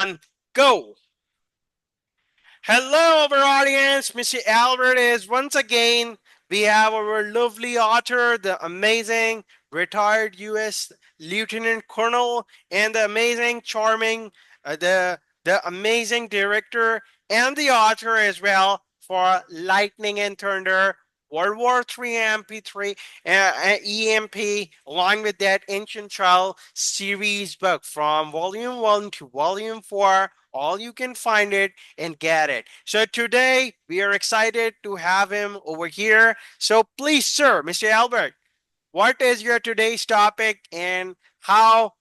one, go. Hello, our audience. Mr. Albert is once again. We have our lovely author, the amazing retired U.S. Lieutenant Colonel, and the amazing, charming, the amazing director, and the author as well for Lightning and Thunder, World War III MP3, EMP, along with that Ancient Trial series book from Volume 1 to Volume 4. All you can find it and get it. So today we are excited to have him over here. So please, sir, Mr. Albert, what is your today's topic and how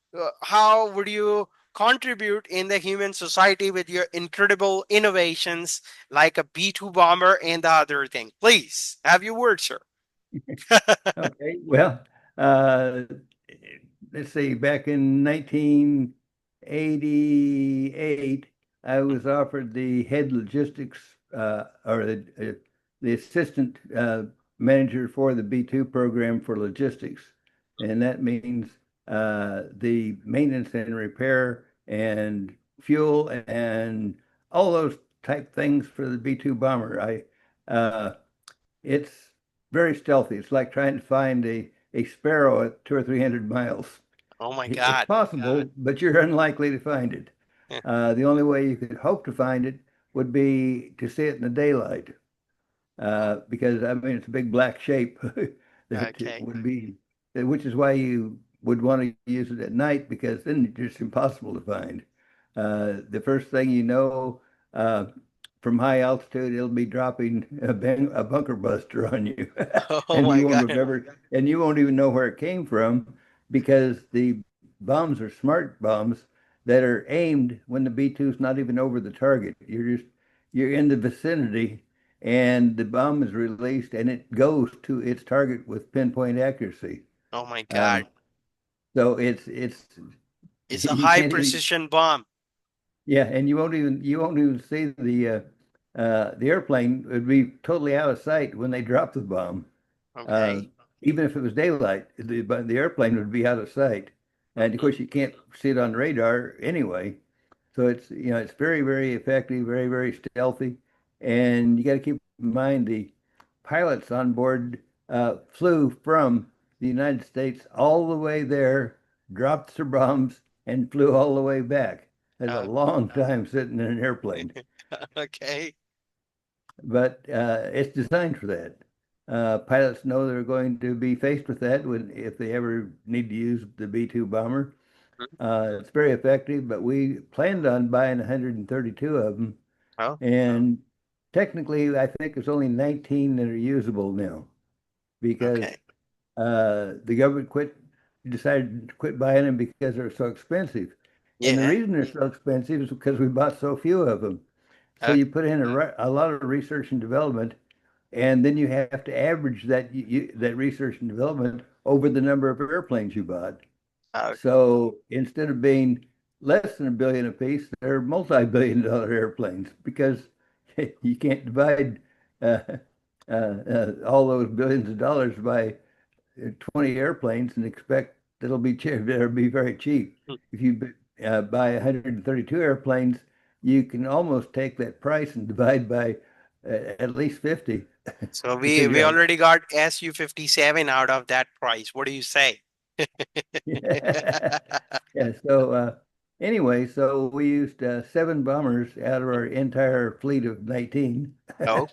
would you contribute in the human society with your incredible innovations like a B-2 bomber and the other thing? Please, have your word, sir. Okay, well, uh, let's see, back in 1988, I was offered the head logistics or the assistant manager for the B2 program for logistics. And that means the maintenance and repair and fuel and all those type things for the B2 bomber. It's very stealthy. It's like trying to find a sparrow at 200 or 300 miles. Oh my It's God. possible, but you're unlikely to find it. The only way you could hope to find it would be to see it in the daylight, because I mean it's a big black shape that it Okay. would be, which is why you would want to use it at night because then it's just impossible to find. The first thing you know, uh, from high altitude, it'll be dropping a bunker buster on you, Oh and my you won't God. remember, and you won't even know where it came from because the bombs are smart bombs that are aimed when the B-2 is not even over the target. You're in the vicinity and the bomb is released and it goes to its target with pinpoint accuracy. Oh my God. Um, so it's It's a you high can't even, precision bomb. yeah, and you won't even see the airplane would be totally out of sight when they drop the bomb. Uh, Okay. Even if it was daylight, the airplane would be out of sight, and of Mhm. course you can't see it on radar anyway. So it's very, very effective, very, very stealthy. And you got to keep in mind the pilots on board flew from the United States all the way there, dropped their bombs, and flew all the way back. That's a Uh, long time sitting in an airplane, okay. but it's designed for that. Pilots know they're going to be faced with that when if they ever need to use the B-2 bomber. It's very effective, but we planned on buying 132 of them. Oh, And technically, I think there's only 19 that are usable now because okay. the government decided to quit buying them because they're so expensive. And the Yeah. reason they're so expensive is because we bought so few of them. So Uh, you put in a lot of research and development, and then you have to average that research and development over the number of airplanes you bought. uh, So instead of being less than a billion apiece, they're multi-billion-dollar airplanes because you can't divide uh, all those billions of dollars by 20 airplanes and expect that it'll be cheap. It'll be very cheap. If you buy 132 airplanes, you can almost take that price and divide by at least 50 so to we figure out. already got Su-57 out of that price. What do you say? Yeah. Yeah. So anyway, so we used seven bombers out of our entire fleet of 19, Oh.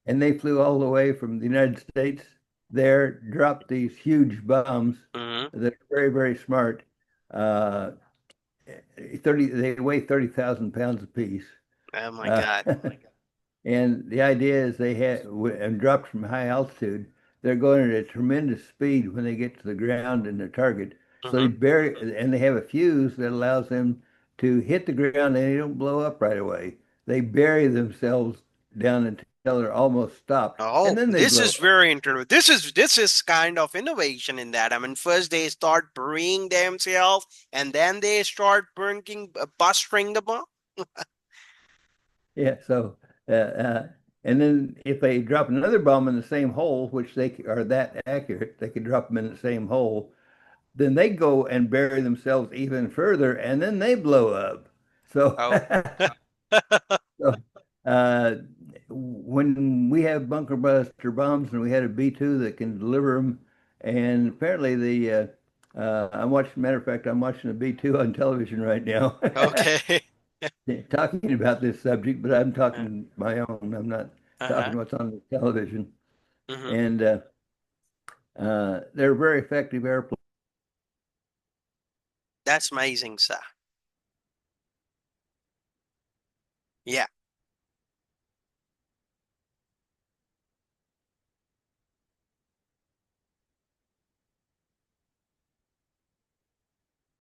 and they flew all the way from the United States there, dropped these huge bombs Hmm. that are very, very smart. Uh, 30, they weigh 30,000 pounds apiece. Oh my Uh, God. and the idea is they had, and dropped from high altitude, they're going at a tremendous speed when they get to the ground and their target. So Hmm. they bury, and they have a fuse that allows them to hit the ground and they don't blow up right away. They bury themselves down until they're almost stopped, and Oh, then they this blow is up. very interesting. This is kind of innovation in that. I mean, first they start burying themselves, and then they start busting the bomb. Yeah, so and then if they drop another bomb in the same hole, which are that accurate, they could drop them in the same hole. Then they go and bury themselves even further, and then they blow up. So, Oh. so uh, when we have bunker buster bombs and we had a B-2 that can deliver them, and apparently I'm watching, matter of fact, I'm watching a B-2 on television right now, Okay. talking about this subject, but I'm talking my own. I'm not Uh-huh. talking what's on the television. Hmm. And they're very effective airplanes. That's amazing, sir. Yeah.